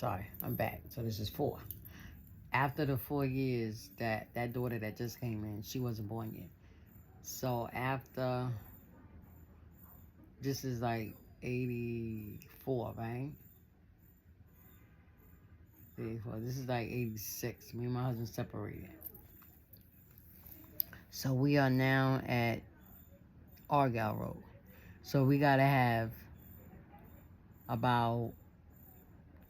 Sorry, I'm back. So this is 4. After the 4 years that daughter that just came in, she wasn't born yet. So after, this is like 84, right? 84. This is like 86. Me and my husband separated. So we are now at Argyle Road. So we gotta have about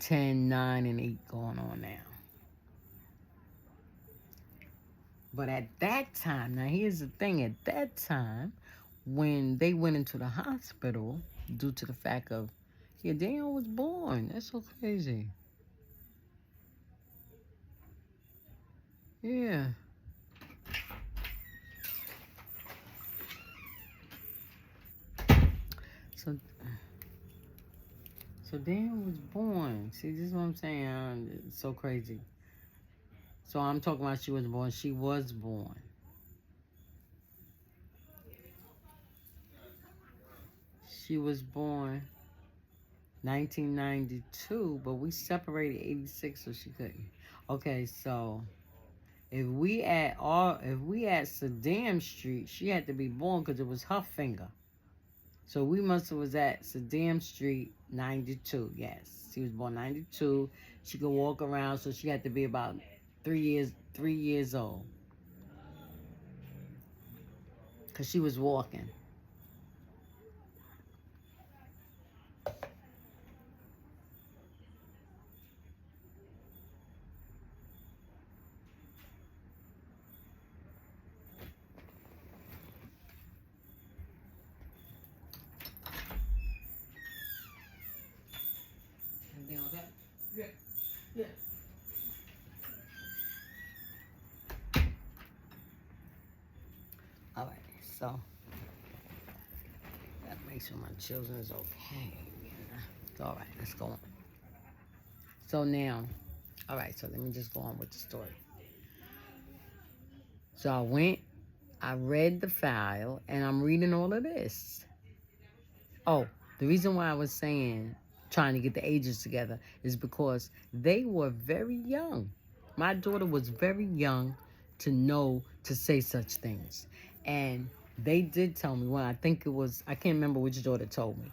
10, 9, and 8 going on now. But at that time, now here's the thing, at that time, when they went into the hospital, due to the fact of, yeah, Daniel was born. That's so crazy. Yeah. So, so Daniel was born. See, this is what I'm saying. It's so crazy. So I'm talking about she was born. She was born. She was born 1992, but we separated 86, so she couldn't. Okay, so if we at Saddam Street, she had to be born because it was her finger. So we must have was at Saddam Street 92. Yes, she was born 92. She could walk around, so she had to be about 3 years old, because she was walking. Anything on that? Yeah. Yeah. All right, so gotta make sure my children is okay. Yeah. All right, let's go on. So now, all right, so let me just go on with the story. So I read the file, and I'm reading all of this. Oh, the reason why I was saying trying to get the ages together is because they were very young. My daughter was very young to know to say such things. And they did tell me, well, I can't remember which daughter told me,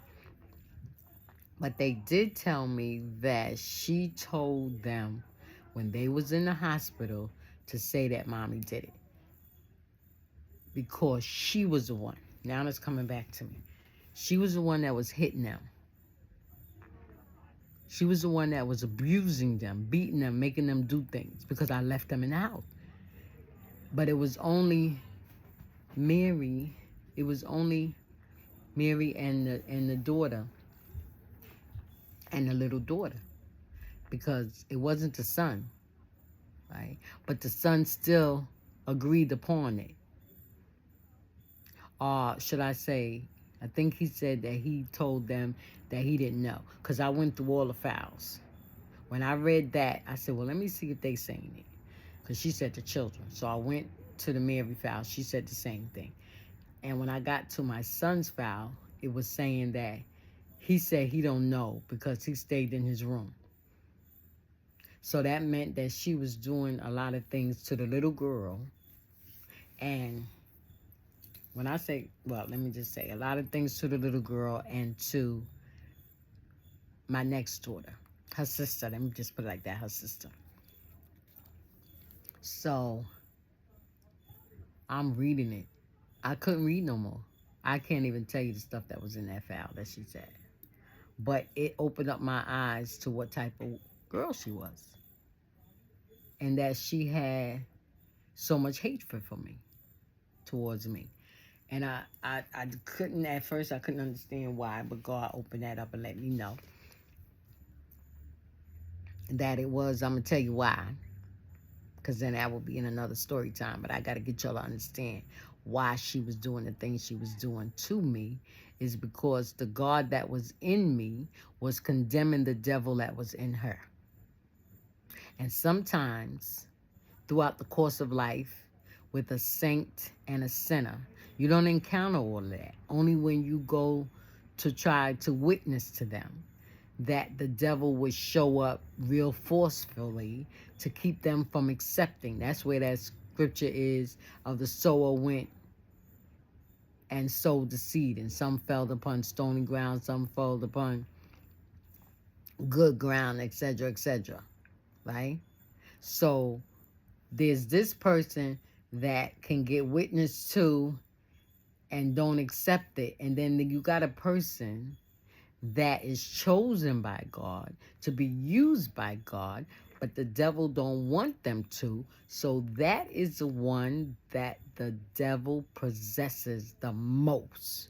but they did tell me that she told them when they was in the hospital to say that mommy did it, because she was the one. Now it's coming back to me. She was the one that was hitting them. She was the one that was abusing them, beating them, making them do things because I left them in the house. But it was only Mary. It was only Mary and the daughter and the little daughter, because it wasn't the son, right? But the son still agreed upon it. Should I say, I think he said that he told them that he didn't know, because I went through all the files. When I read that, I said, well, let me see if they saying it, because she said the children. So I went to the Mary file. She said the same thing. And when I got to my son's file, it was saying that he said he don't know because he stayed in his room. So that meant that she was doing a lot of things to the little girl. And when I say, well, let me just say, a lot of things to the little girl and to my next daughter, her sister. Let me just put it like that, her sister. So I'm reading it. I couldn't read no more. I can't even tell you the stuff that was in that file that she said. But it opened up my eyes to what type of girl she was. And that she had so much hatred for me, towards me. And I couldn't, at first, I couldn't understand why, but God opened that up and let me know that it was. I'm going to tell you why, because then that will be in another story time. But I got to get y'all to understand why she was doing the things she was doing to me, is because the God that was in me was condemning the devil that was in her. And sometimes, throughout the course of life, with a saint and a sinner, you don't encounter all of that. Only when you go to try to witness to them, that the devil would show up real forcefully to keep them from accepting. That's where that scripture is of the sower went and sowed the seed, and some fell upon stony ground, some fell upon good ground, etc., etc., right? So there's this person that can get witness to and don't accept it, and then you got a person that is chosen by God to be used by God, but the devil don't want them to. So that is the one that the devil possesses the most.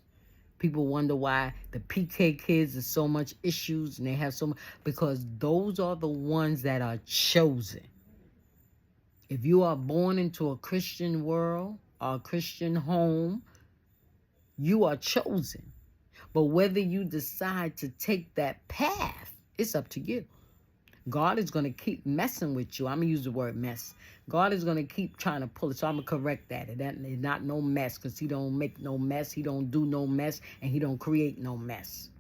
People wonder why the PK kids are so much issues and they have so much, because those are the ones that are chosen. If you are born into a Christian world or a Christian home, you are chosen. But whether you decide to take that path, it's up to you. God is going to keep messing with you. I'm going to use the word mess. God is going to keep trying to pull it. So I'm going to correct that. It's not no mess, because he don't make no mess. He don't do no mess, and he don't create no mess.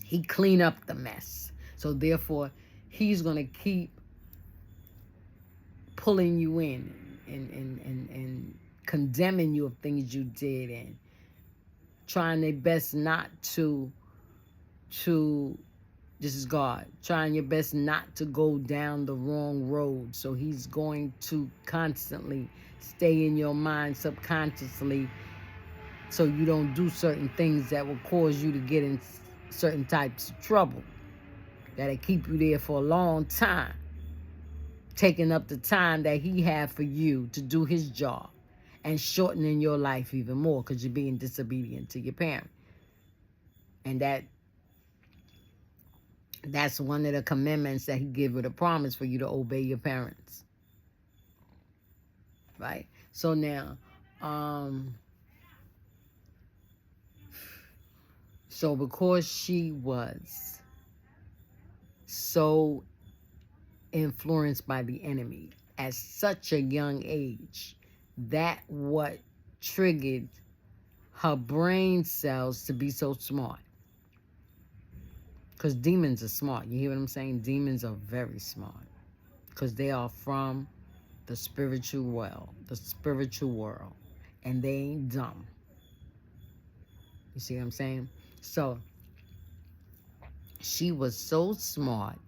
He clean up the mess. So therefore, he's going to keep pulling you in and condemning you of things you did, and trying their best not to this is God, trying your best not to go down the wrong road. So he's going to constantly stay in your mind subconsciously, so you don't do certain things that will cause you to get in certain types of trouble, that'll keep you there for a long time, taking up the time that he had for you to do his job, and shortening your life even more because you're being disobedient to your parent. And that's one of the commandments that he gave with a promise for you to obey your parents. Right? So now, so because she was so influenced by the enemy at such a young age, that what triggered her brain cells to be so smart. Because demons are smart. You hear what I'm saying? Demons are very smart. Because they are from the spiritual world. And they ain't dumb. You see what I'm saying? So, she was so smart.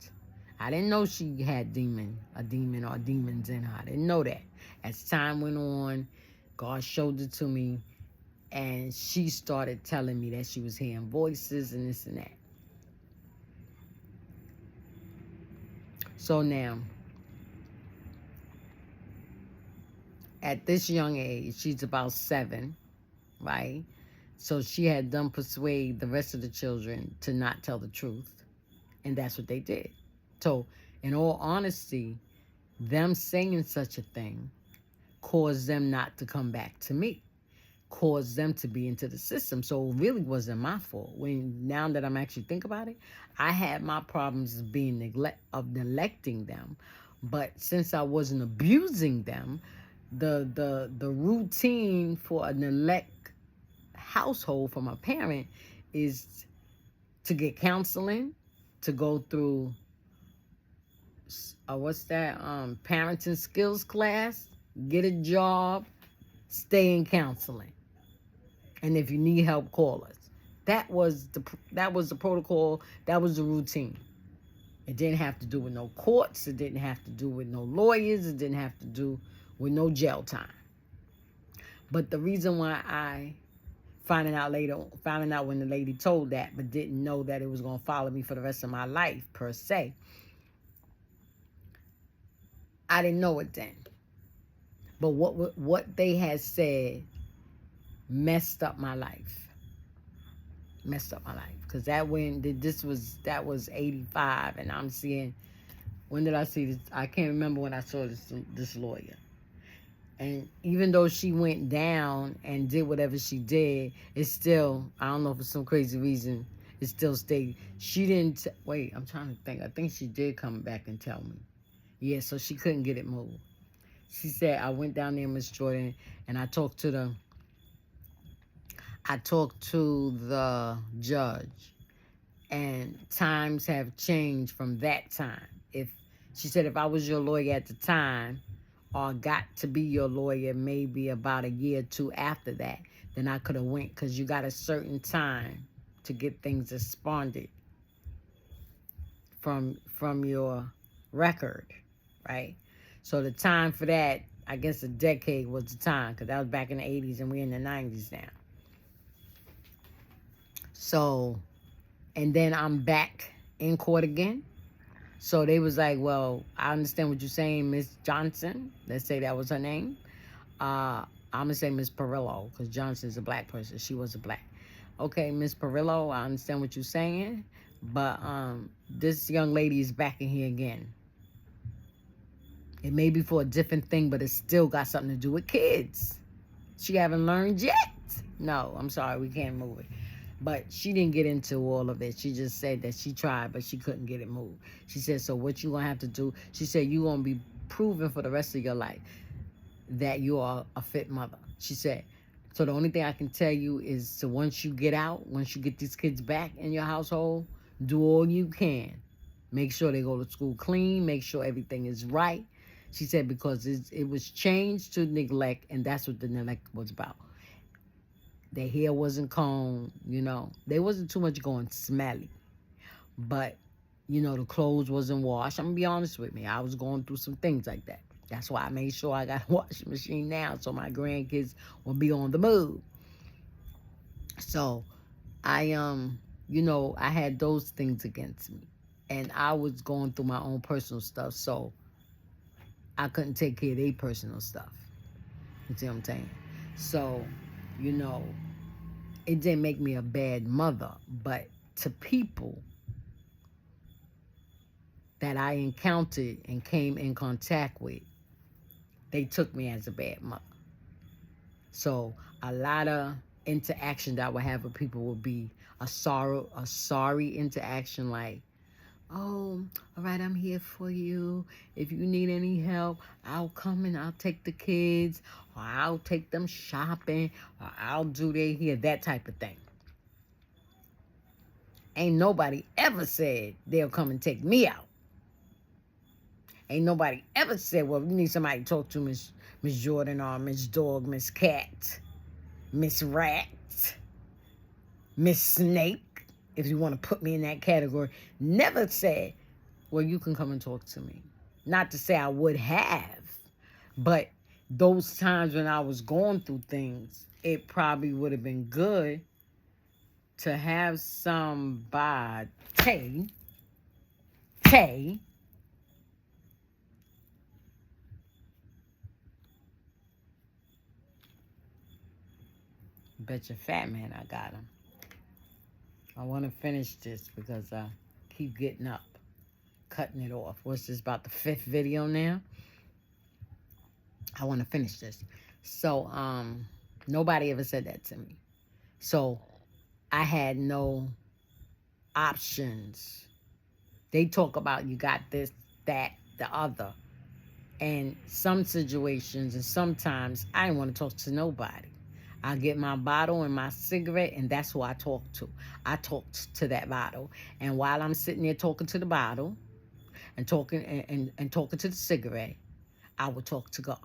I didn't know she had a demon or demons in her. I didn't know that. As time went on, God showed it to me. And she started telling me that she was hearing voices and this and that. So now, at this young age, she's about 7, right? So she had done persuade the rest of the children to not tell the truth. And that's what they did. So, in all honesty, them saying such a thing caused them not to come back to me. Caused them to be into the system. So it really wasn't my fault. Now that I'm actually thinking about it, I had my problems of being neglecting them. But since I wasn't abusing them, the routine for a neglect household from a parent is to get counseling, to go through parenting skills class, get a job, stay in counseling. And if you need help, call us. That was the protocol. That was the routine. It didn't have to do with no courts. It didn't have to do with no lawyers. It didn't have to do with no jail time. But the reason why I finding out when the lady told that, but didn't know that it was going to follow me for the rest of my life, per se, I didn't know it then. But what they had said messed up my life. Because that was 85, and I'm seeing, when did I see this? I can't remember when I saw this lawyer. And even though she went down and did whatever she did, it's still, I don't know, for some crazy reason, it still stayed. She didn't, wait, I'm trying to think. I think she did come back and tell me. Yeah, so she couldn't get it moved. She said, I went down there, Miss Jordan, and I talked to the judge, And times have changed from that time. She said, if I was your lawyer at the time, or got to be your lawyer maybe about a year or two after that, then I could have went, because you got a certain time to get things expunged from your record, right? So the time for that, I guess a decade was the time, because that was back in the 80s and we're in the 90s now. So, and then I'm back in court again. So they was like, well, I understand what you're saying, Miss Johnson. Let's say that was her name. I'm going to say Miss Perillo, because Johnson's a black person. She was a black. Okay, Miss Perillo, I understand what you're saying. But this young lady is back in here again. It may be for a different thing, but it still got something to do with kids. She haven't learned yet. No, I'm sorry, we can't move it. But she didn't get into all of it. She just said that she tried, but she couldn't get it moved. She said, so what you going to have to do, she said, you're going to be proven for the rest of your life that you are a fit mother. She said, so the only thing I can tell you is, so once you get out, once you get these kids back in your household, do all you can. Make sure they go to school clean. Make sure everything is right. She said, because it was changed to neglect, and that's what the neglect was about. Their hair wasn't combed, you know. They wasn't too much going smelly. But, you know, the clothes wasn't washed. I'm going to be honest with me. I was going through some things like that. That's why I made sure I got a washing machine now, so my grandkids will be on the move. So, you know, I had those things against me. And I was going through my own personal stuff, so I couldn't take care of their personal stuff. You see what I'm saying? So, you know, it didn't make me a bad mother, but to people that I encountered and came in contact with, they took me as a bad mother. So a lot of interaction that I would have with people would be a sorry interaction, like, oh, all right, I'm here for you. If you need any help, I'll come and I'll take the kids, or I'll take them shopping, or I'll do their hair, that type of thing. Ain't nobody ever said they'll come and take me out. Ain't nobody ever said, well, we need somebody to talk to, Miss Jordan, or Miss Dog, Miss Cat, Miss Rat, Miss Snake, if you want to put me in that category. Never said, well, you can come and talk to me. Not to say I would have, but those times when I was going through things, it probably would have been good to have somebody, bet your fat man I got him. I want to finish this because I keep getting up, cutting it off. What's this, about the 5th video now? I want to finish this. So, nobody ever said that to me. So, I had no options. They talk about you got this, that, the other. And some situations and sometimes I didn't want to talk to nobody. I get my bottle and my cigarette, and that's who I talk to. I talk to that bottle. And while I'm sitting there talking to the bottle and talking and talking to the cigarette, I would talk to God.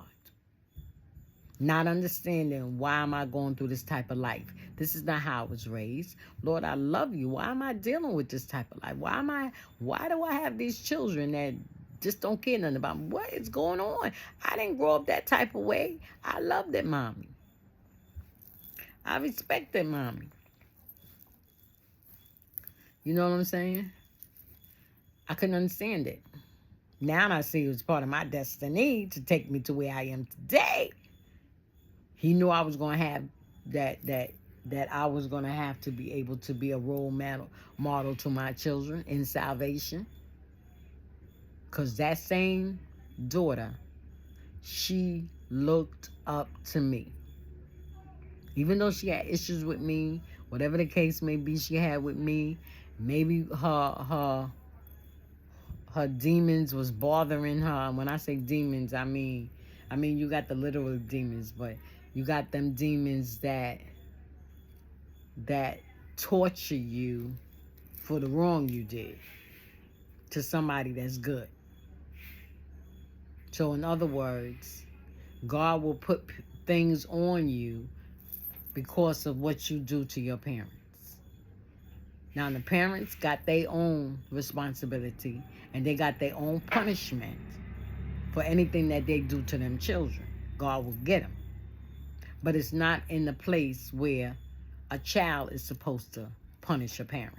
Not understanding, why am I going through this type of life? This is not how I was raised. Lord, I love you. Why am I dealing with this type of life? Why do I have these children that just don't care nothing about me? What is going on? I didn't grow up that type of way. I love that mommy. I respect that mommy. You know what I'm saying? I couldn't understand it. Now I see it was part of my destiny to take me to where I am today. He knew I was going to have that I was going to have to be able to be a role model to my children in salvation. Because that same daughter, she looked up to me. Even though she had issues with me, whatever the case may be she had with me, maybe her demons was bothering her. And when I say demons, I mean you got the literal demons, but you got them demons that torture you for the wrong you did to somebody that's good. So in other words, God will put things on you because of what you do to your parents. Now, the parents got their own responsibility and they got their own punishment for anything that they do to them children. God will get them. But it's not in the place where a child is supposed to punish a parent.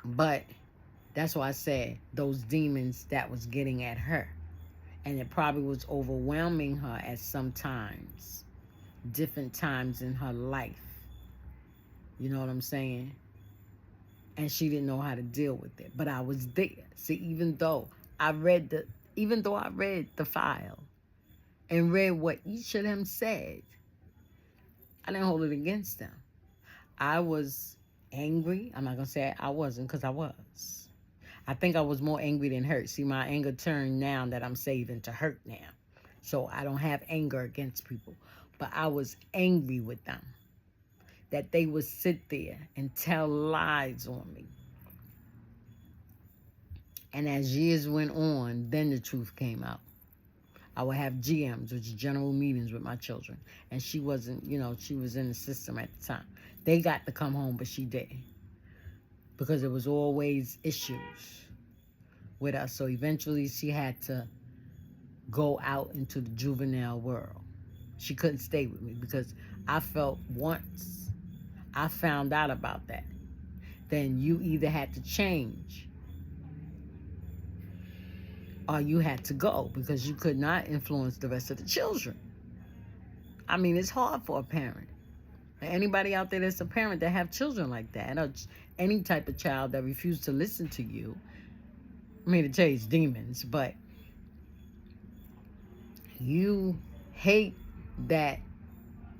But that's why I said those demons that was getting at her. And it probably was overwhelming her at some times, different times in her life. You know what I'm saying? And she didn't know how to deal with it. But I was there. See, even though I read the file and read what each of them said, I didn't hold it against them. I was angry. I'm not going to say I wasn't, because I was. I think I was more angry than hurt. See, my anger turned now that I'm saved into hurt now. So I don't have anger against people. But I was angry with them, that they would sit there and tell lies on me. And as years went on, then the truth came out. I would have GMs, which is general meetings with my children. And she wasn't, she was in the system at the time. They got to come home, but she didn't. Because there was always issues with us. So eventually she had to go out into the juvenile world. She couldn't stay with me because I felt once I found out about that, then you either had to change or you had to go, because you could not influence the rest of the children. I mean, it's hard for a parent. Anybody out there that's a parent that have children like that, or any type of child that refuse to listen to you, I mean, to tell you it's demons, but you hate that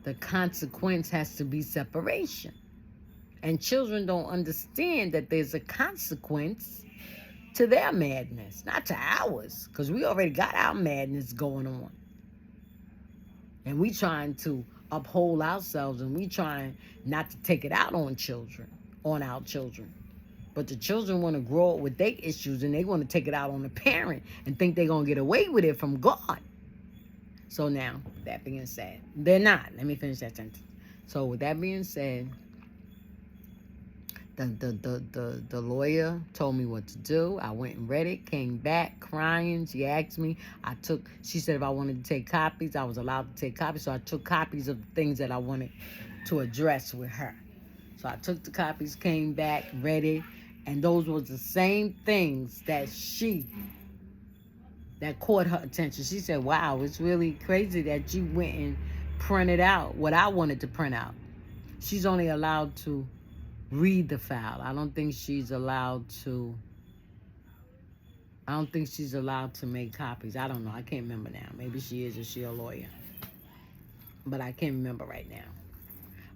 the consequence has to be separation. And children don't understand that there's a consequence to their madness, not to ours, because we already got our madness going on. And we trying to uphold ourselves, and we trying not to take it out on our children. But the children want to grow up with their issues, and they want to take it out on the parent and think they're going to get away with it from God. So now, that being said, they're not. Let me finish that sentence. So with that being said, the lawyer told me what to do. I went and read it, came back crying. She asked me. She said if I wanted to take copies, I was allowed to take copies. So I took copies of the things that I wanted to address with her. So I took the copies, came back, read it, and those was the same things that caught her attention. She said, wow, it's really crazy that you went and printed out what I wanted to print out. She's only allowed to read the file. I don't think she's allowed to make copies. I don't know. I can't remember now. Maybe she is, or she a lawyer. But I can't remember right now.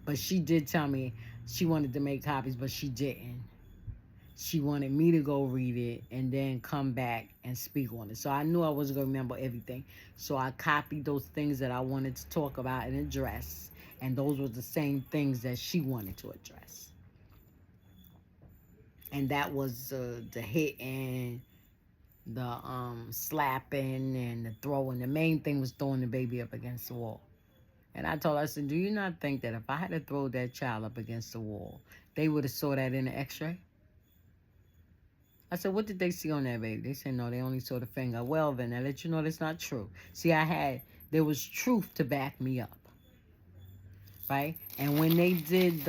But she did tell me she wanted to make copies, but she didn't. She wanted me to go read it and then come back and speak on it. So I knew I wasn't going to remember everything. So I copied those things that I wanted to talk about and address. And those were the same things that she wanted to address. And that was the hitting, the slapping, and the throwing. The main thing was throwing the baby up against the wall. And I told her, I said, do you not think that if I had to throw that child up against the wall, they would have saw that in the x-ray? I said, what did they see on that baby? They said, no, they only saw the finger. Well, then, I let you know that's not true. See, there was truth to back me up. Right? And when they did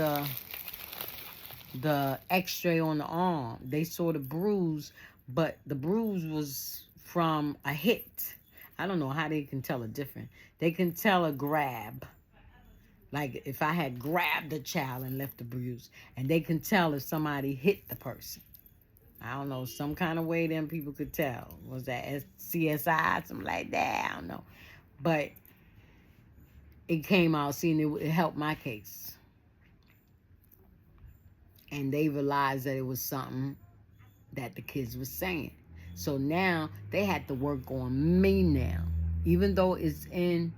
the x-ray on the arm, they saw the bruise, but the bruise was from a hit. I don't know how they can tell a difference. They can tell a grab. Like if I had grabbed the child and left the bruise. And they can tell if somebody hit the person. I don't know, some kind of way them people could tell. Was that CSI, something like that? I don't know. But it came out, seeing it helped my case. And they realized that it was something that the kids were saying. So now they had to work on me now. Even though it's in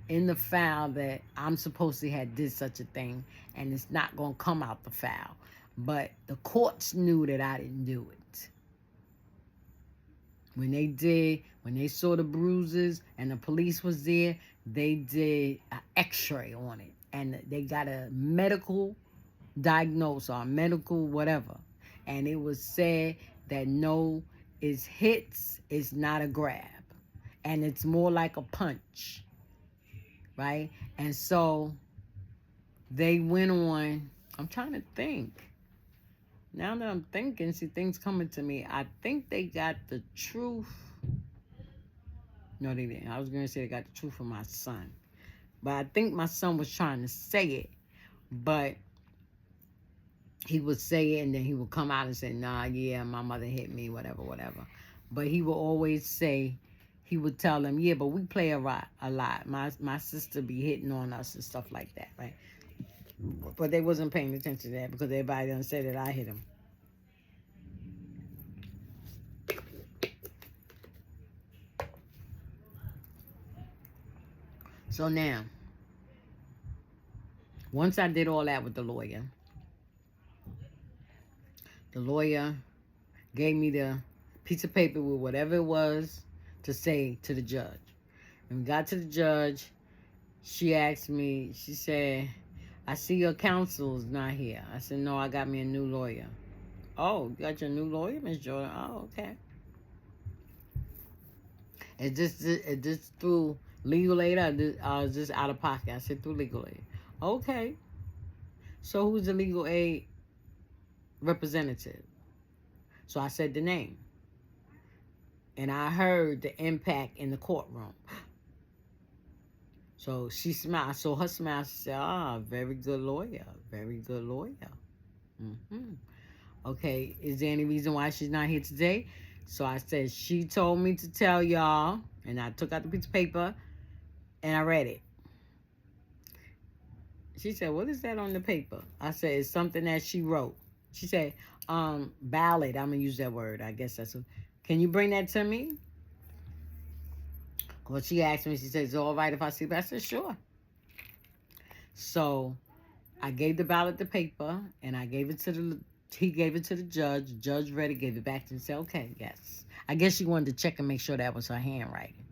the file that I'm supposed to have did such a thing, and it's not going to come out the file. But the courts knew that I didn't do it. When they saw the bruises and the police was there, they did an x-ray on it. And they got a medical diagnosis or medical whatever. And it was said that no, it's hits, it's not a grab. And it's more like a punch, right? And so they went on, I'm trying to think. Now that I'm thinking, see, things coming to me. I think they got the truth. No, they didn't. I was going to say they got the truth from my son. But I think my son was trying to say it. But he would say it, and then he would come out and say, nah, yeah, my mother hit me, whatever, whatever. But he would always say, he would tell them, yeah, but we play a lot. My sister be hitting on us and stuff like that, right? But they wasn't paying attention to that because everybody done said that I hit him. So now, once I did all that with the lawyer gave me the piece of paper with whatever it was to say to the judge. When we got to the judge, she asked me, she said, I see your counsel's not here. I said, no, I got me a new lawyer. Oh, you got your new lawyer, Miss Jordan? Oh, okay. Is this through legal aid or is this out of pocket? I said, through legal aid. Okay. So who's the legal aid representative? So I said the name. And I heard the impact in the courtroom. So she smiled. I saw her smile. She said, very good lawyer. Very good lawyer. Mm-hmm. Okay, is there any reason why she's not here today? So I said, she told me to tell y'all. And I took out the piece of paper and I read it. She said, what is that on the paper? I said, it's something that she wrote. She said, ballot. I'm going to use that word. I guess that's what. Can you bring that to me? Well, she asked me, she said, is it all right if I see it? I said, sure. So I gave the ballot the paper, and I gave it to he gave it to the judge. The judge read it, gave it back to him, and said, okay, yes. I guess she wanted to check and make sure that was her handwriting.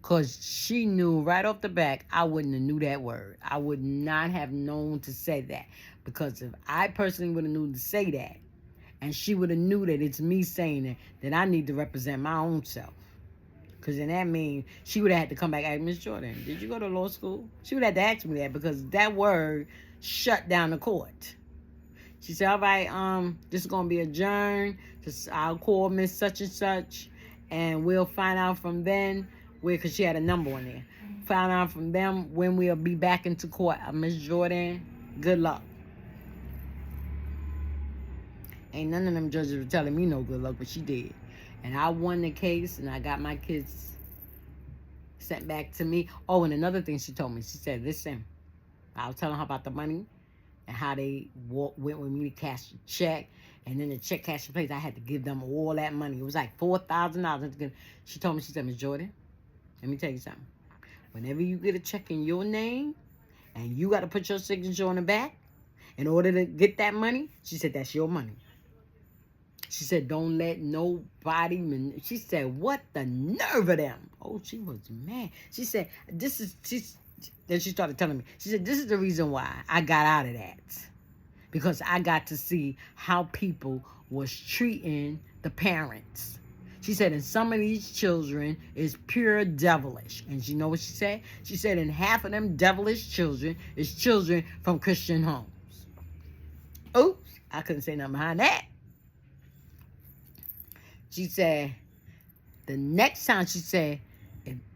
Because she knew right off the back, I wouldn't have knew that word. I would not have known to say that. Because if I personally would have knew to say that, and she would have knew that it's me saying it, then I need to represent my own self. Because then that means she would have had to come back and ask, Miss Jordan, did you go to law school? She would have to ask me that because that word shut down the court. She said, all right, this is going to be adjourned. I'll call Miss such and such, and we'll find out from then, because she had a number on there. Find out from them when we'll be back into court. Miss Jordan, good luck. Ain't none of them judges were telling me no good luck, but she did. And I won the case, and I got my kids sent back to me. Oh, and another thing she told me, she said, listen, I was telling her about the money and how they went with me to cash the check. And then the check cashing place, I had to give them all that money. It was like $4,000. She told me, she said, Miss Jordan, let me tell you something. Whenever you get a check in your name and you got to put your signature on the back in order to get that money, she said, that's your money. She said, don't let nobody, she said, what the nerve of them? Oh, she was mad. She said, then she started telling me, she said, this is the reason why I got out of that. Because I got to see how people was treating the parents. She said, and some of these children is pure devilish. And you know what she said? She said, and half of them devilish children is children from Christian homes. Oops, I couldn't say nothing behind that. She said, the next time, she said,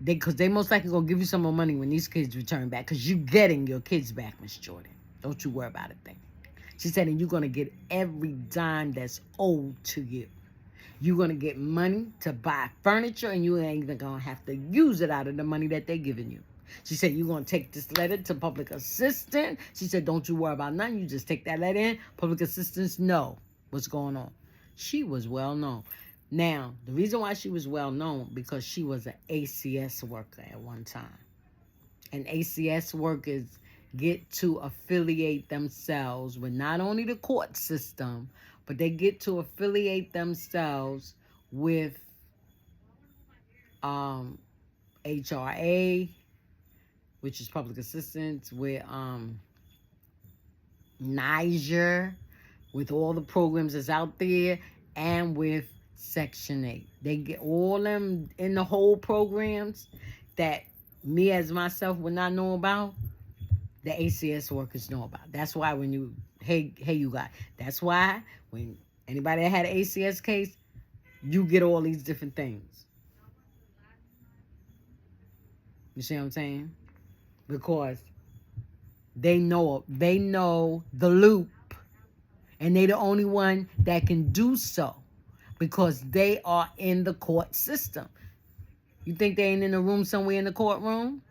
because they most likely going to give you some more money when these kids return back, because you getting your kids back, Miss Jordan. Don't you worry about a thing. She said, and you're going to get every dime that's owed to you. You're going to get money to buy furniture, and you ain't even going to have to use it out of the money that they're giving you. She said, you're going to take this letter to public assistant. She said, don't you worry about nothing. You just take that letter in. Public assistants know what's going on. She was well known. Now, the reason why she was well known, because she was an ACS worker at one time. And ACS workers get to affiliate themselves with not only the court system, but they get to affiliate themselves with HRA, which is public assistance, with Niger, with all the programs that's out there, and with Section 8. They get all them in the whole programs that me as myself would not know about, the ACS workers know about. That's why when you, hey you guys, that's why when anybody that had an ACS case, you get all these different things. You see what I'm saying? Because they know the loop, and they the only one that can do so because they are in the court system. You think they ain't in a room somewhere in the courtroom?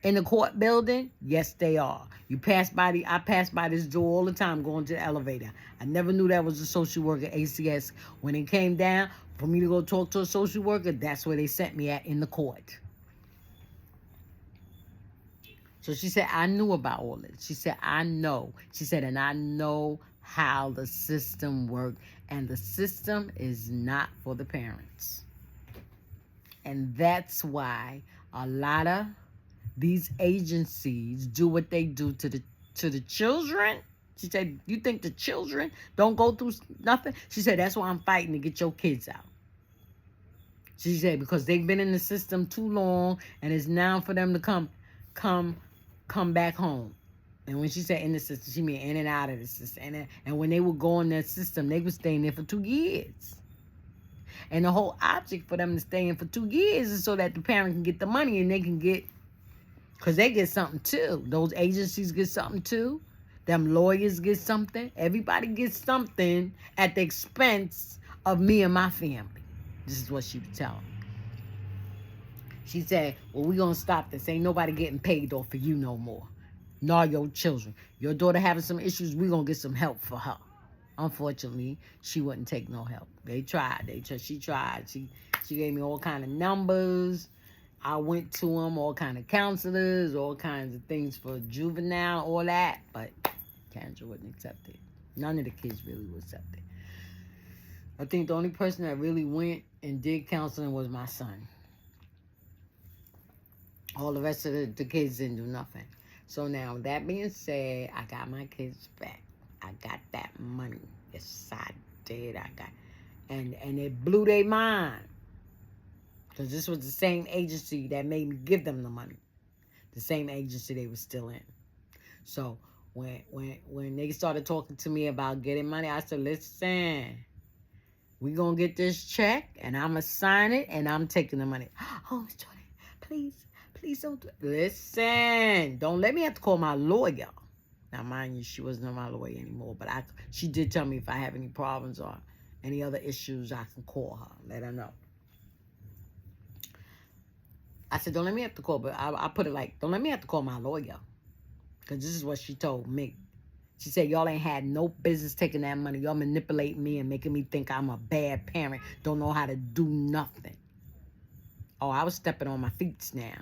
In the court building? Yes, they are. I pass by this door all the time going to the elevator. I never knew that was a social worker, ACS. When it came down for me to go talk to a social worker, that's where they sent me at, in the court. So she said, I knew about all this. She said, I know. She said, and I know how the system works. And the system is not for the parents. And that's why a lot of these agencies do what they do to the children. She said, you think the children don't go through nothing? She said, that's why I'm fighting to get your kids out. She said, because they've been in the system too long, and it's now for them to come back home. And when she said in the system, she mean in and out of the system. And when they would go in that system, they were staying there for 2 years. And the whole object for them to stay in for 2 years is so that the parent can get the money, and they can get, because they get something too. Those agencies get something too. Them lawyers get something. Everybody gets something at the expense of me and my family. This is what she was telling me. She said, well, we're going to stop this. Ain't nobody getting paid off for you no more. Nor your children. Your daughter having some issues, we're going to get some help for her. Unfortunately, she wouldn't take no help. They tried. She tried. She gave me all kind of numbers. I went to them, all kind of counselors, all kinds of things for juvenile, all that. But Kendra wouldn't accept it. None of the kids really would accept it. I think the only person that really went and did counseling was my son. All the rest of the kids didn't do nothing. So now, that being said, I got my kids back. I got that money. Yes, I did. I got, and it blew their mind. Because this was the same agency that made me give them the money. The same agency they were still in. So when they started talking to me about getting money, I said, listen, we going to get this check, and I'm going to sign it, and I'm taking the money. Oh, Miss Jordan, please don't do it. Listen, don't let me have to call my lawyer. Now, mind you, she wasn't my lawyer anymore, but she did tell me if I have any problems or any other issues, I can call her, let her know. I said, don't let me have to call, but I put it like, don't let me have to call my lawyer. Because this is what she told me. She said, y'all ain't had no business taking that money. Y'all manipulating me and making me think I'm a bad parent. Don't know how to do nothing. Oh, I was stepping on my feet now.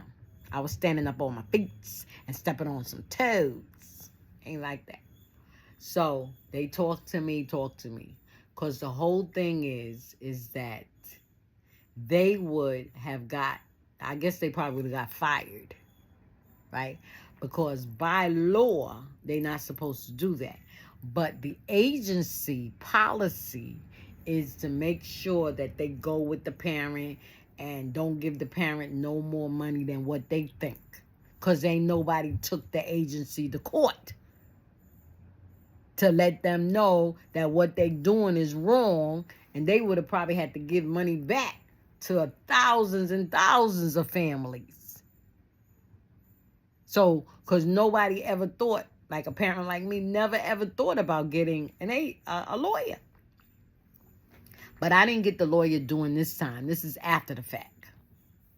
I was standing up on my feet and stepping on some toes. Ain't like that. So they talk to me. Because the whole thing is that they would have got, I guess they probably would have got fired. Right? Because by law, they're not supposed to do that. But the agency policy is to make sure that they go with the parent and don't give the parent no more money than what they think. Because ain't nobody took the agency to court to let them know that what they doing is wrong, and they would have probably had to give money back to thousands and thousands of families. So, because nobody ever thought, like a parent like me, never ever thought about getting a lawyer. But I didn't get the lawyer during this time. This is after the fact.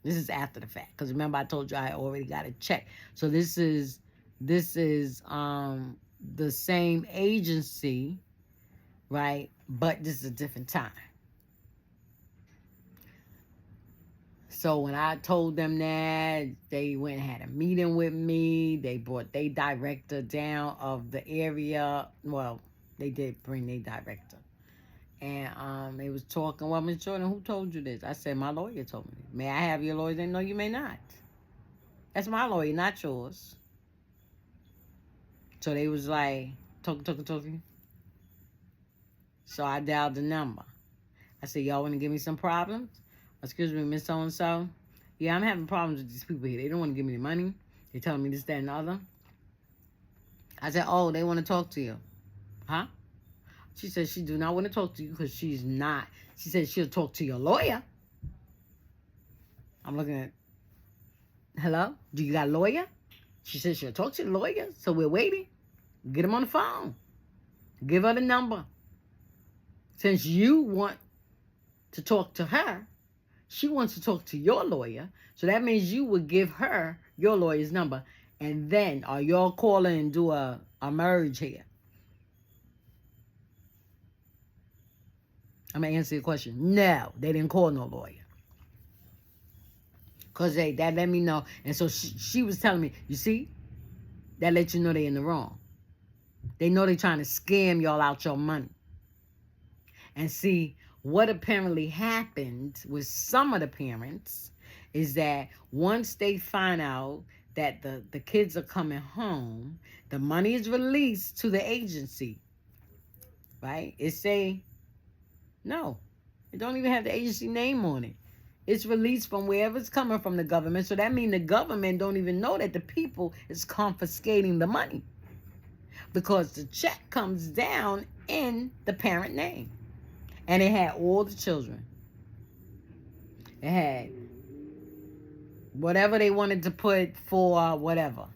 Because remember, I told you I already got a check. So this is the same agency, right? But this is a different time. So when I told them that, they went and had a meeting with me. They brought their director down of the area. Well, they did bring their director. And they was talking. Well, Miss Jordan, who told you this? I said, my lawyer told me. May I have your lawyer? They no, you may not. That's my lawyer, not yours. So they was like, talking. So I dialed the number. I said, y'all want to give me some problems? Excuse me, Miss So-and-so. Yeah, I'm having problems with these people here. They don't want to give me the money. They telling me this, that, and the other. I said, oh, they want to talk to you. Huh? She said she do not want to talk to you because she's not. She said she'll talk to your lawyer. I'm looking at, hello? Do you got a lawyer? She said she'll talk to the lawyer. So we're waiting. Get him on the phone. Give her the number. Since you want to talk to her, she wants to talk to your lawyer. So that means you would give her your lawyer's number. And then, are y'all calling and do a merge here? I'm going to answer your question. No, they didn't call no lawyer. Because that let me know. And so she was telling me, you see, that let you know they in the wrong. They know they trying to scam y'all out your money. And see, what apparently happened with some of the parents is that once they find out that the kids are coming home, the money is released to the agency, right? It say, no, it don't even have the agency name on it. It's released from wherever it's coming from the government. So that means the government don't even know that the people is confiscating the money. Because the check comes down in the parent name. And it had all the children. It had whatever they wanted to put for whatever.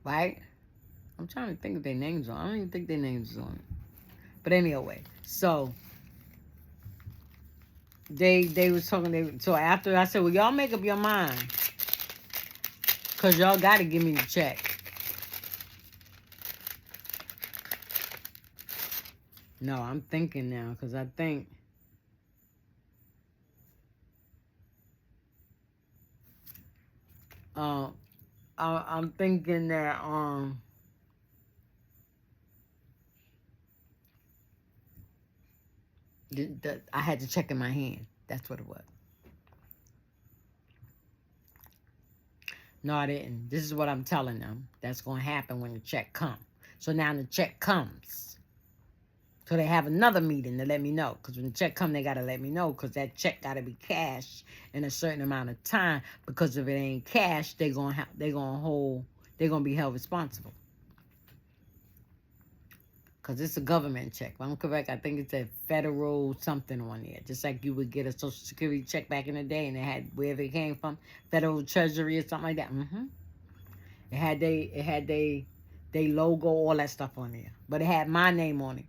Right? I'm trying to think of their names on. I don't even think their names on it. But anyway, so they was talking. So after I said, well, y'all make up your mind. Because y'all got to give me the check. No, I'm thinking now. Because I think... I'm thinking that I had to check in my hand. That's what it was. No, I didn't. This is what I'm telling them. That's going to happen when the check comes. So now the check comes. So they have another meeting to let me know. Because when the check comes, they got to let me know. Because that check got to be cashed in a certain amount of time. Because if it ain't cashed, they're going to be held responsible. Because it's a government check. If I'm correct, I think it's a federal something on there. Just like you would get a Social Security check back in the day and it had wherever it came from, Federal Treasury or something like that. It had they logo, all that stuff on there. But it had my name on it.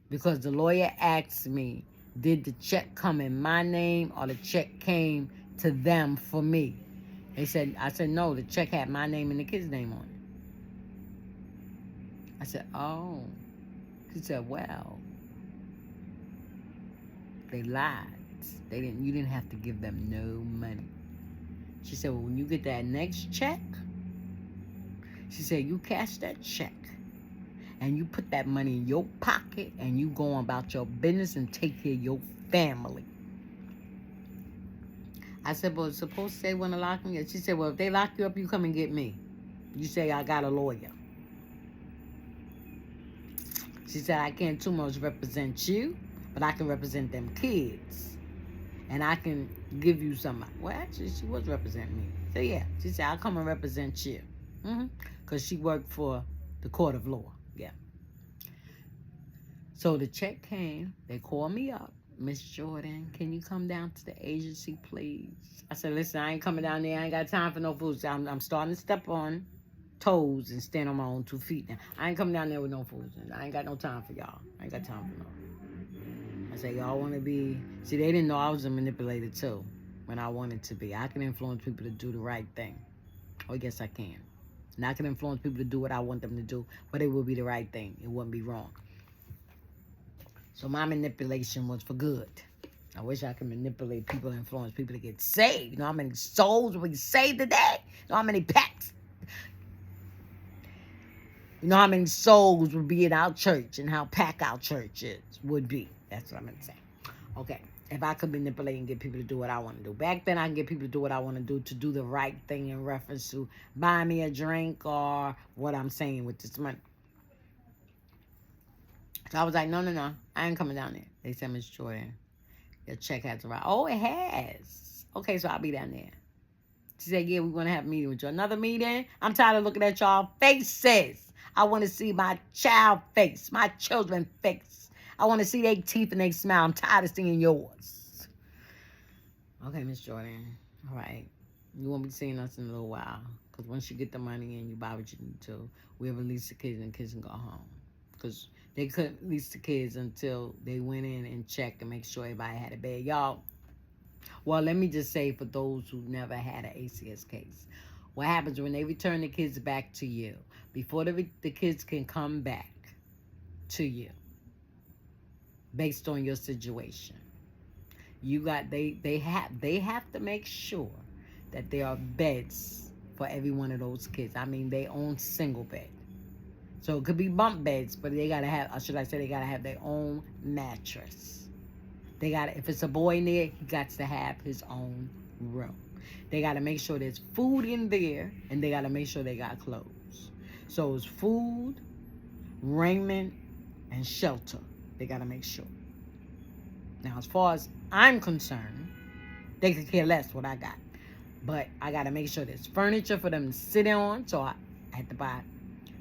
Because the lawyer asked me, did the check come in my name or the check came to them for me? I said, no, the check had my name and the kid's name on it. I said, oh. She said, well, they lied. You didn't have to give them no money. She said, well, when you get that next check, she said, you cash that check and you put that money in your pocket and you go on about your business and take care of your family. I said, well, it's supposed to say when to lock me up. She said, well, if they lock you up, you come and get me. You say, I got a lawyer. She said, I can't too much represent you, but I can represent them kids. And I can give you some. Well, actually, she was representing me. So, yeah. She said, I'll come and represent you. Because she worked for the court of law. Yeah. So, the check came. They called me up. Miss Jordan, can you come down to the agency, please? I said, listen, I ain't coming down there. I ain't got time for no fools. I'm starting to step on toes and stand on my own 2 feet now. I ain't coming down there with no fools. I ain't got no time for y'all. I ain't got time for no. I said, y'all want to be... See, they didn't know I was a manipulator, too, when I wanted to be. I can influence people to do the right thing. Oh, yes, I can. And I can influence people to do what I want them to do, but it will be the right thing. It wouldn't be wrong. So my manipulation was for good. I wish I could manipulate people, influence people to get saved. You know how many souls we saved today? You know how many packs? You know how many souls would be in our church and how packed our church would be. That's what I'm going to say. Okay. If I could manipulate and get people to do what I want to do. Back then, I can get people to do what I want to do the right thing in reference to buy me a drink or what I'm saying with this money. So I was like, no. I ain't coming down there. They said, Miss Jordan, your check has arrived. Oh, it has. Okay, so I'll be down there. She said, yeah, we're going to have a meeting with you. Another meeting? I'm tired of looking at y'all faces. I want to see my child face, my children face. I want to see their teeth and their smile. I'm tired of seeing yours. Okay, Miss Jordan. All right. You won't be seeing us in a little while. Because once you get the money and you buy what you need to, we'll release the kids and the kids can go home. Because they couldn't release the kids until they went in and checked and make sure everybody had a bed. Y'all, well, let me just say for those who never had an ACS case, what happens when they return the kids back to you, before the kids can come back to you, based on your situation, they have to make sure that there are beds for every one of those kids. I mean, they own single bed. So it could be bunk beds, but they gotta have, or should I say, they gotta have their own mattress. They gotta, if it's a boy in there, he got to have his own room. They gotta make sure there's food in there, and they gotta make sure they got clothes. So it's food, raiment, and shelter. They gotta make sure. Now, as far as I'm concerned, they could care less what I got. But I gotta make sure there's furniture for them to sit on, so I had to buy.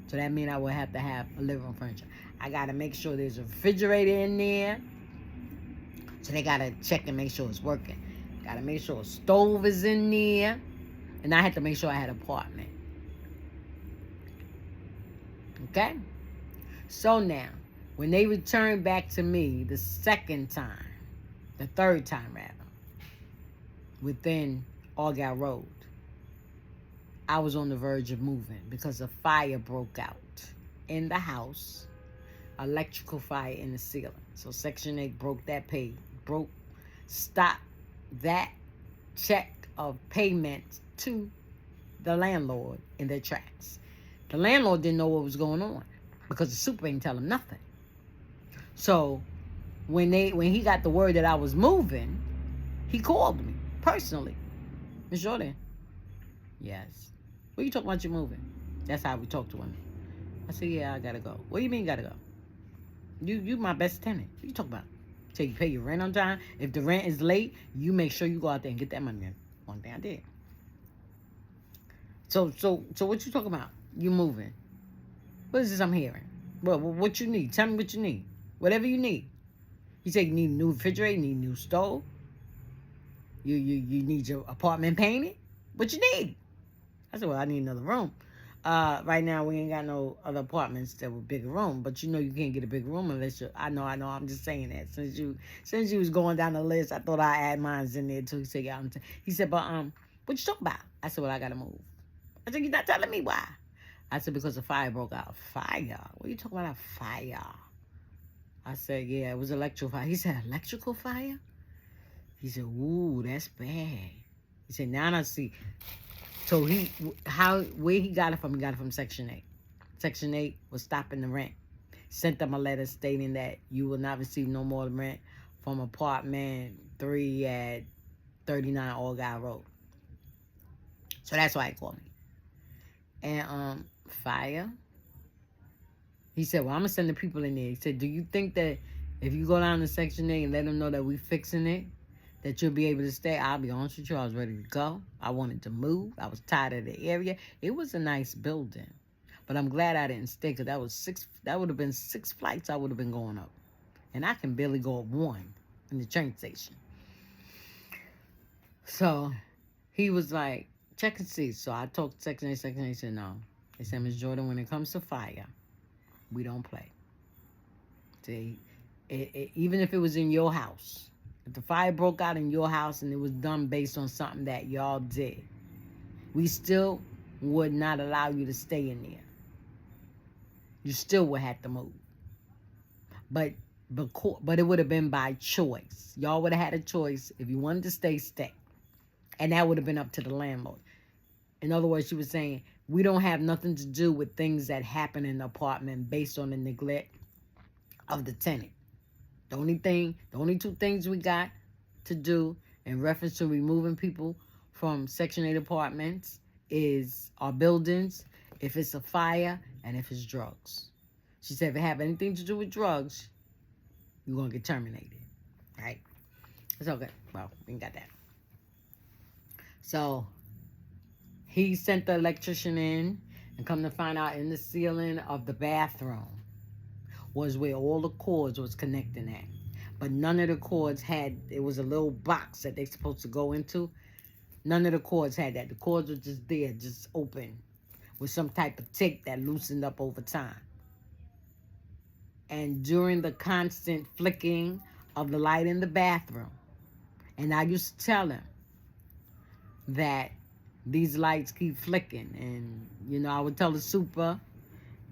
So that means I will have to have a living room furniture. I gotta make sure there's a refrigerator in there. So they gotta check and make sure it's working. Gotta make sure a stove is in there. And I had to make sure I had an apartment. Okay? So now, when they returned back to me the third time rather, within Argyle Road, I was on the verge of moving because a fire broke out in the house, electrical fire in the ceiling. So Section 8 stopped that check of payment to the landlord in their tracks. The landlord didn't know what was going on because the super ain't tell him nothing. So when he got the word that I was moving, he called me personally. Miss Jordan, yes. What you talking about you moving? That's how we talked to him. I said, yeah, I gotta go. What do you mean gotta go? You my best tenant. What you talking about? So you pay your rent on time. If the rent is late, you make sure you go out there and get that money. One thing I did. So what you talking about? You moving? What is this I'm hearing? Well, what you need? Tell me what you need. Whatever you need. He said you need a new refrigerator, you need a new stove. You need your apartment painted. What you need? I said, well, I need another room. Right now we ain't got no other apartments that were bigger room, but you know you can't get a big room unless you. I know. I'm just saying that since you was going down the list, I thought I'd add mine in there too. He said, yeah. He said, but what you talking about? I said, well, I gotta move. I said, you're not telling me why. I said, because the fire broke out. Fire? What are you talking about? A fire? I said, yeah, it was electrical fire. He said, electrical fire? He said, ooh, that's bad. He said, now I see. So where he got it from? He got it from Section 8. Section 8 was stopping the rent. Sent them a letter stating that you will not receive no more rent from apartment 3 at 39 Argyle Road. So that's why he called me. And fire. He said, well, I'm gonna send the people in there. He said, do you think that if you go down to Section 8 and let them know that we fixing it, that you'll be able to stay? I'll be honest with you, I was ready to go. I wanted to move. I was tired of the area. It was a nice building. But I'm glad I didn't stay, because that would have been 6 flights I would have been going up. And I can barely go up 1 in the train station. So he was like, check and see. So I talked to Section 8. Section 8 said, no. They said, Ms. Jordan, when it comes to fire, we don't play. See, even if it was in your house, if the fire broke out in your house and it was done based on something that y'all did, we still would not allow you to stay in there. You still would have to move. But but it would have been by choice. Y'all would have had a choice. If you wanted to stay, stay. And that would have been up to the landlord. In other words, she was saying, we don't have nothing to do with things that happen in the apartment based on the neglect of the tenant. The only two things we got to do in reference to removing people from Section 8 apartments is our buildings, if it's a fire, and if it's drugs. She said if it have anything to do with drugs, you're going to get terminated. Right? It's okay. Well, we ain't got that. So, he sent the electrician in, and come to find out, in the ceiling of the bathroom was where all the cords was connecting at. But none of the cords had, it was a little box that they supposed to go into. None of the cords had that. The cords were just there, just open, with some type of tape that loosened up over time. And during the constant flicking of the light in the bathroom, and I used to tell him that these lights keep flicking. And, you know, I would tell the super,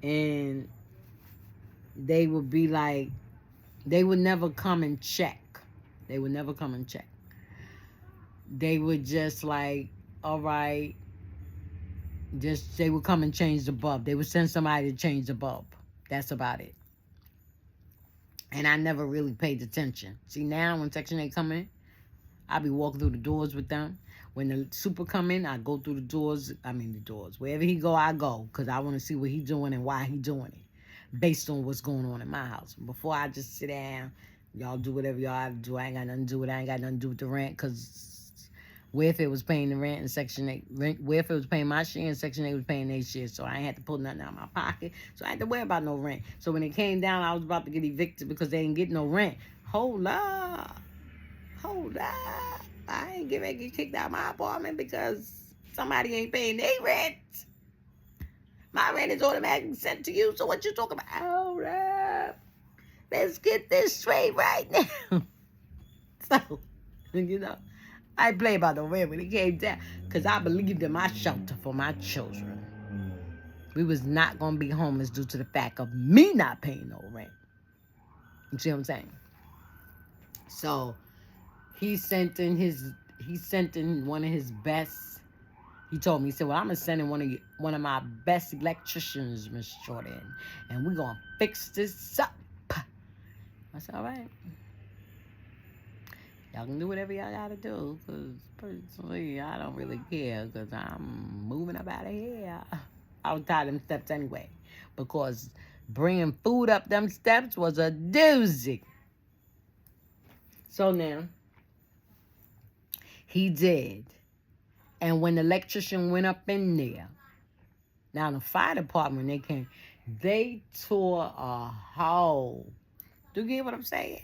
and they would be like, they would never come and check. They would never come and check. They would just like, all right, just, they would come and change the bulb. They would send somebody to change the bulb. That's about it. And I never really paid attention. See, now when Section 8 come in, I be walking through the doors with them. When the super come in, I go through the doors. Wherever he go, I go. Because I want to see what he doing and why he doing it. Based on what's going on in my house. Before I just sit down, y'all do whatever y'all have to do. I ain't got nothing to do with it. I ain't got nothing to do with the rent. Because where if it was paying the rent in Section 8, where if it was paying my share and Section 8 was paying their share. So I ain't had to pull nothing out of my pocket. So I had to worry about no rent. So when it came down, I was about to get evicted because they didn't get no rent. Hold up. I ain't getting kicked out of my apartment because somebody ain't paying their rent. My rent is automatically sent to you, so what you talking about? Hold up. Let's get this straight right now. So, you know, I ain't play about the rent when it came down because I believed in my shelter for my children. We was not going to be homeless due to the fact of me not paying no rent. You see what I'm saying? So, he sent in one of his best. He told me, he said, well, I'm going to send in one of my best electricians, Miss Jordan, and we're going to fix this up. I said, all right. Y'all can do whatever y'all got to do, because personally, I don't really care, because I'm moving up out of here. I was tired of them steps anyway, because bringing food up them steps was a doozy. So now, he did. And when the electrician went up in there, now the fire department, they came, they tore a hole. Do you get what I'm saying?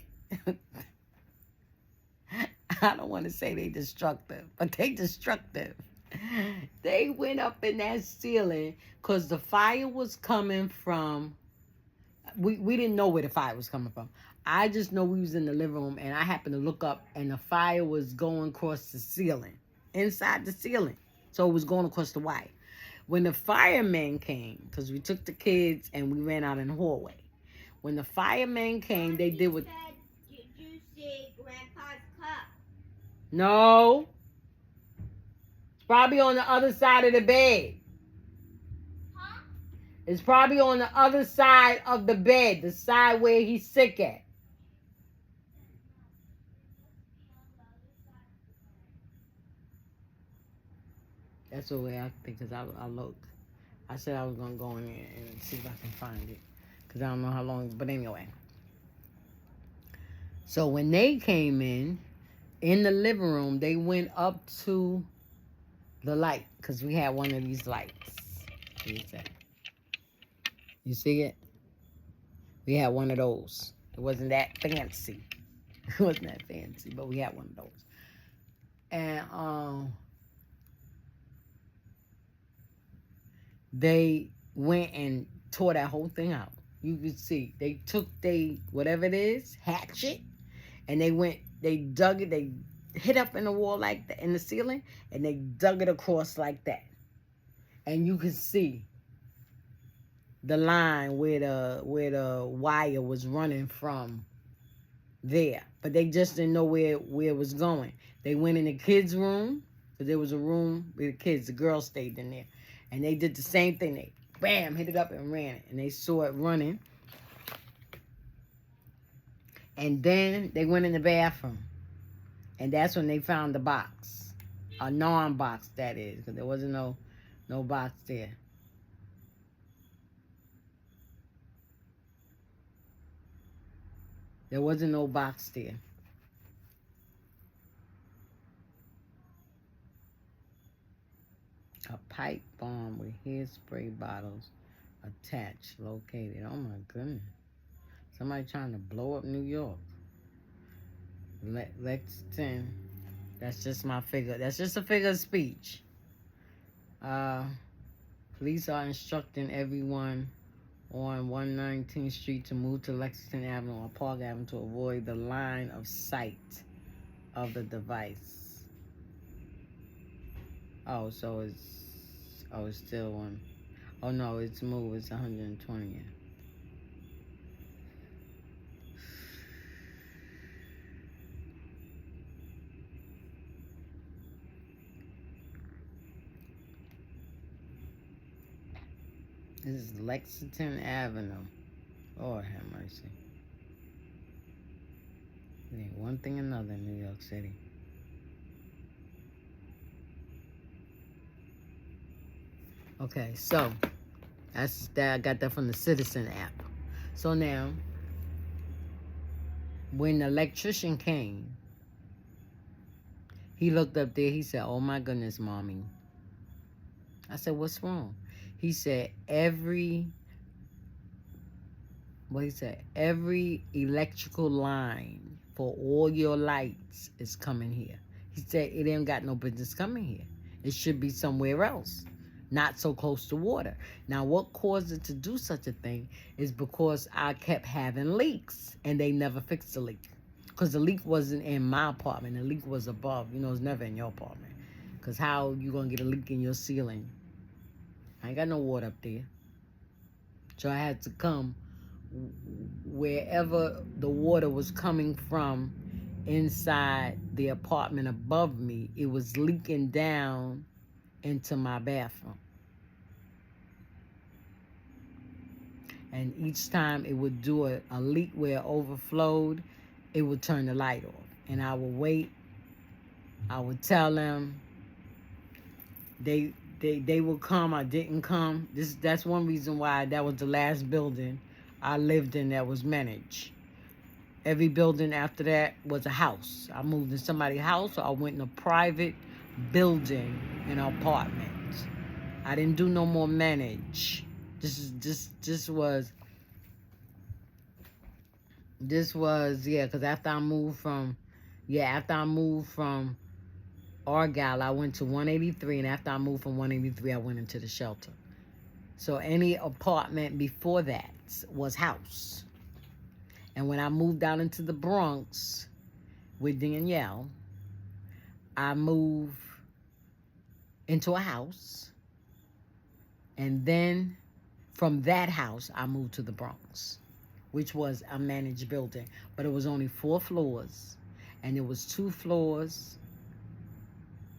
I don't want to say they destructive, but they destructive. They went up in that ceiling because the fire was coming from, we didn't know where the fire was coming from. I just know we was in the living room, and I happened to look up, and the fire was going across the ceiling. Inside the ceiling. So it was going across the wire. When the firemen came, because we took the kids and we ran out in the hallway. When the firemen came, they did what... Did you see Grandpa's cup? No. It's probably on the other side of the bed. Huh? It's probably on the other side of the bed. The side where he's sick at. That's the way I think, because I looked. I said I was going to go in there and see if I can find it. Because I don't know how long. But anyway. So when they came in the living room, they went up to the light. Because we had one of these lights. You see it? We had one of those. It wasn't that fancy. It wasn't that fancy, but we had one of those. And, they went and tore that whole thing out. You could see. They took whatever it is, hatchet, and they dug it, they hit up in the wall like that, in the ceiling, and they dug it across like that. And you could see the line where the wire was running from there, but they just didn't know where it was going. They went in the kids' room, because there was a room with the kids. The girls stayed in there, and they did the same thing. They bam hit it up and ran it, and they saw it running. And then they went in the bathroom, and that's when they found the box, a non-box that is, because there wasn't no box there. There wasn't no box there. A pipe bomb with hairspray bottles attached, located. Oh my goodness. Somebody trying to blow up New York. Lexington. That's just my figure. That's just a figure of speech. Police are instructing everyone on 119th Street to move to Lexington Avenue or Park Avenue to avoid the line of sight of the device. Oh, so it's still one. Oh no, it's moved. It's 120th. This is Lexington Avenue. Lord have mercy. It ain't one thing another in New York City. Okay, so that's that. I got that from the Citizen app. So now, when the electrician came, he looked up there. He said, "Oh my goodness, mommy." I said, "What's wrong?" He said, every electrical line for all your lights is coming here. He said it ain't got no business coming here. It should be somewhere else, not so close to water. Now, what caused it to do such a thing is because I kept having leaks, and they never fixed the leak. Because the leak wasn't in my apartment. The leak was above. You know, it's never in your apartment. Because how you going to get a leak in your ceiling? I ain't got no water up there. So I had to come wherever the water was coming from inside the apartment above me. It was leaking down into my bathroom. And each time it would do a leak where it overflowed, it would turn the light off. And I would wait. I would tell them. They would come. I didn't come. That's one reason why that was the last building I lived in that was managed. Every building after that was a house. I moved in somebody's house, or I went in a private building, an apartment. I didn't do no more manage. This was because after I moved from Argyle, I went to 183, and after I moved from 183, I went into the shelter. So any apartment before that was house. And when I moved down into the Bronx with Danielle, I moved into a house. And then from that house, I moved to the Bronx, which was a managed building. But it was only 4 floors. And it was 2 floors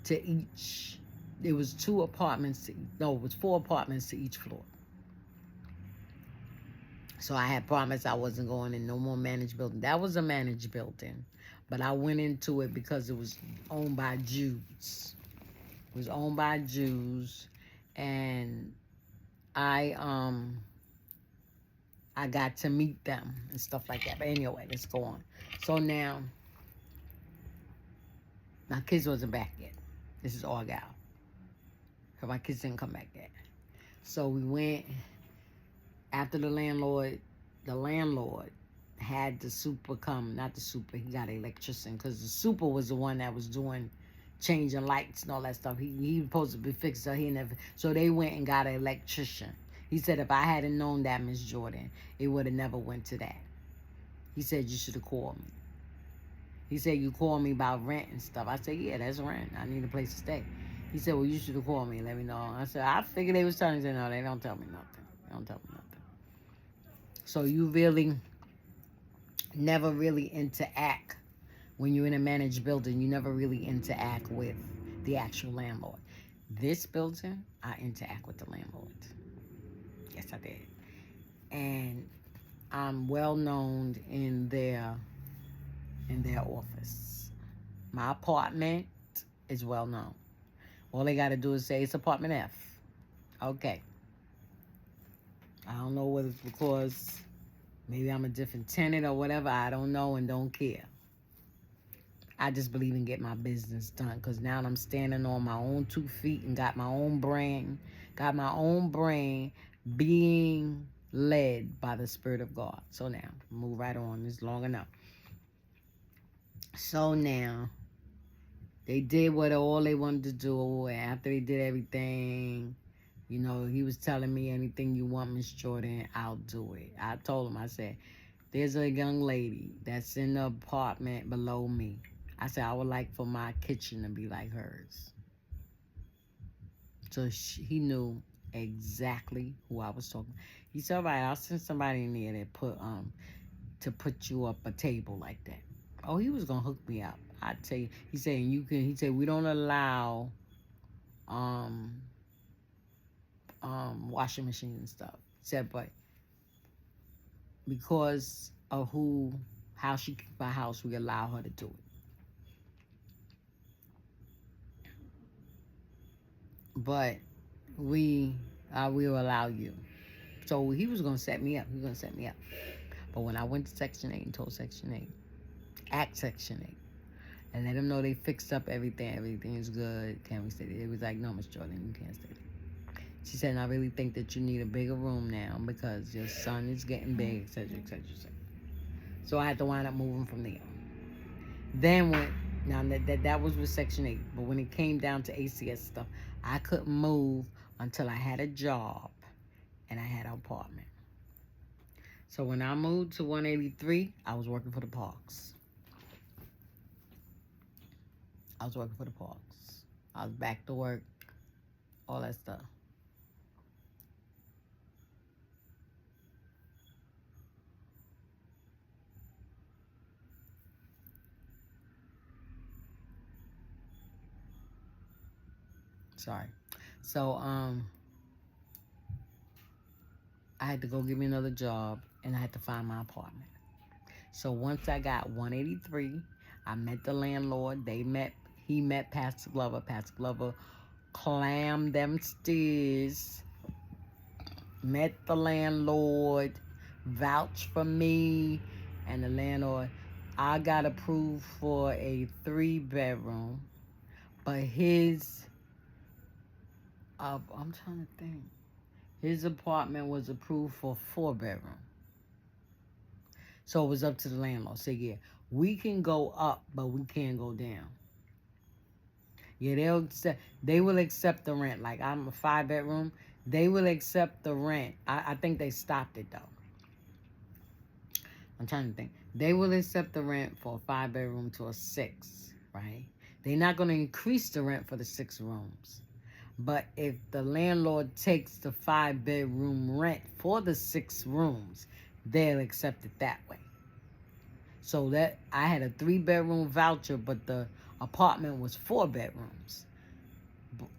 to each. It was 2 apartments. It was 4 apartments to each floor. So I had promised I wasn't going in no more managed building. That was a managed building. But I went into it because it was owned by Jews. It was owned by Jews. And I got to meet them and stuff like that. But anyway, let's go on. So now, my kids wasn't back yet. This is Argyle. Because my kids didn't come back yet. So we went, after the landlord had the super come, not the super, he got an electrician, because the super was the one that was doing, changing lights and all that stuff. He was supposed to be fixed, so they went and got an electrician. He said, if I hadn't known that, Miss Jordan, it would have never went to that. He said, you should have called me. He said, you called me about rent and stuff. I said, yeah, that's rent. I need a place to stay. He said, well, you should have called me and let me know. I said, I figured they was telling me. He said, no, they don't tell me nothing. They don't tell me nothing. So you really never really interact. When you're in a managed building, you never really interact with the actual landlord. This building, I interact with the landlord. Yes, I did. And I'm well known in their office. My apartment is well known. All they got to do is say it's apartment F. Okay. I don't know whether it's because maybe I'm a different tenant or whatever. I don't know and don't care. I just believe in getting my business done because now I'm standing on my own 2 feet and got my own brain, being led by the Spirit of God. So now, move right on. It's long enough. So now, they did what all they wanted to do. After they did everything, you know, he was telling me, anything you want, Miss Jordan, I'll do it. I told him, I said, there's a young lady that's in the apartment below me. I said, I would like for my kitchen to be like hers. So he knew exactly who I was talking. He said, all right, I'll send somebody in there to put you up a table like that. Oh, he was gonna hook me up. I tell you, he said we don't allow washing machines and stuff. He said, but because of how she keep our house, we allow her to do it. But we will allow you. So he was gonna set me up. But when I went to Section 8 and told Section 8, act Section 8, and let them know they fixed up everything is good, can we stay there? It was like, no, Miss Jordan, you can't stay there. She said, I really think that you need a bigger room now because your son is getting big, etc., etc., etc. So I had to wind up moving from there. Then that was with Section 8, but when it came down to ACS stuff, I couldn't move until I had a job and I had an apartment. So when I moved to 183, I was working for the parks. I was back to work, all that stuff. Sorry. So I had to go get me another job and I had to find my apartment. So once I got 183, I met the landlord. He met Pastor Glover. Pastor Glover climbed them stairs, met the landlord, vouched for me, and the landlord. I got approved for a 3-bedroom, but I'm trying to think. His apartment was approved for 4-bedroom. So it was up to the landlord. Say, yeah, we can go up, but we can't go down. Yeah, they will accept the rent. Like, I'm a 5-bedroom. They will accept the rent. I think they stopped it, though. I'm trying to think. They will accept the rent for a 5-bedroom to a 6, right? They're not going to increase the rent for the 6 rooms. But if the landlord takes the 5-bedroom rent for the 6 rooms, they'll accept it that way. So that I had a 3-bedroom voucher, but the apartment was 4 bedrooms.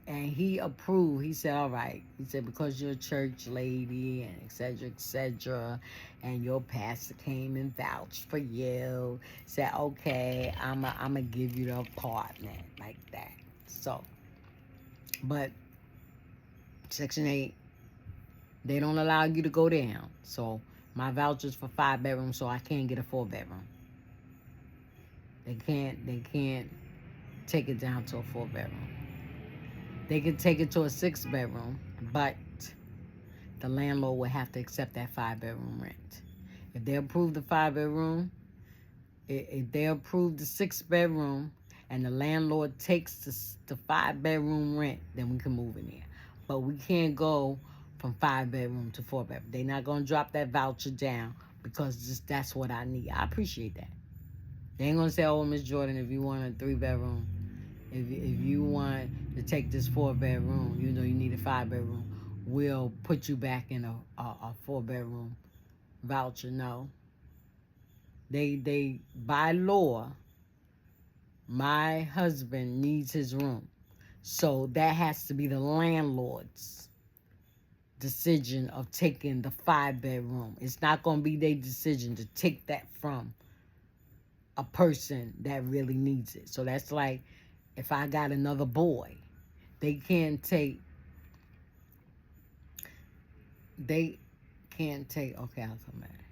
And he approved. He said, all right. He said, because you're a church lady and et cetera, and your pastor came and vouched for you, said, okay, I'm going to give you the apartment like that. So, but Section 8, they don't allow you to go down. So my voucher's for 5 bedrooms, so I can't get a 4-bedroom. They can't take it down to a 4-bedroom. They can take it to a 6-bedroom, but the landlord will have to accept that 5-bedroom rent. If they approve the 5-bedroom, if they approve the 6-bedroom, and the landlord takes the 5-bedroom rent, then we can move in there. But we can't go from 5-bedroom to 4-bedroom. They're not going to drop that voucher down because that's what I need. I appreciate that. They ain't going to say, oh, Miss Jordan, if you want a 3-bedroom, if you want to take this 4-bedroom, you know you need a 5-bedroom, we'll put you back in a 4-bedroom voucher. No. They by law, my husband needs his room. So that has to be the landlord's decision of taking the 5-bedroom. It's not going to be their decision to take that from a person that really needs it. So that's like if I got another boy, they can't take, okay, I'll come back.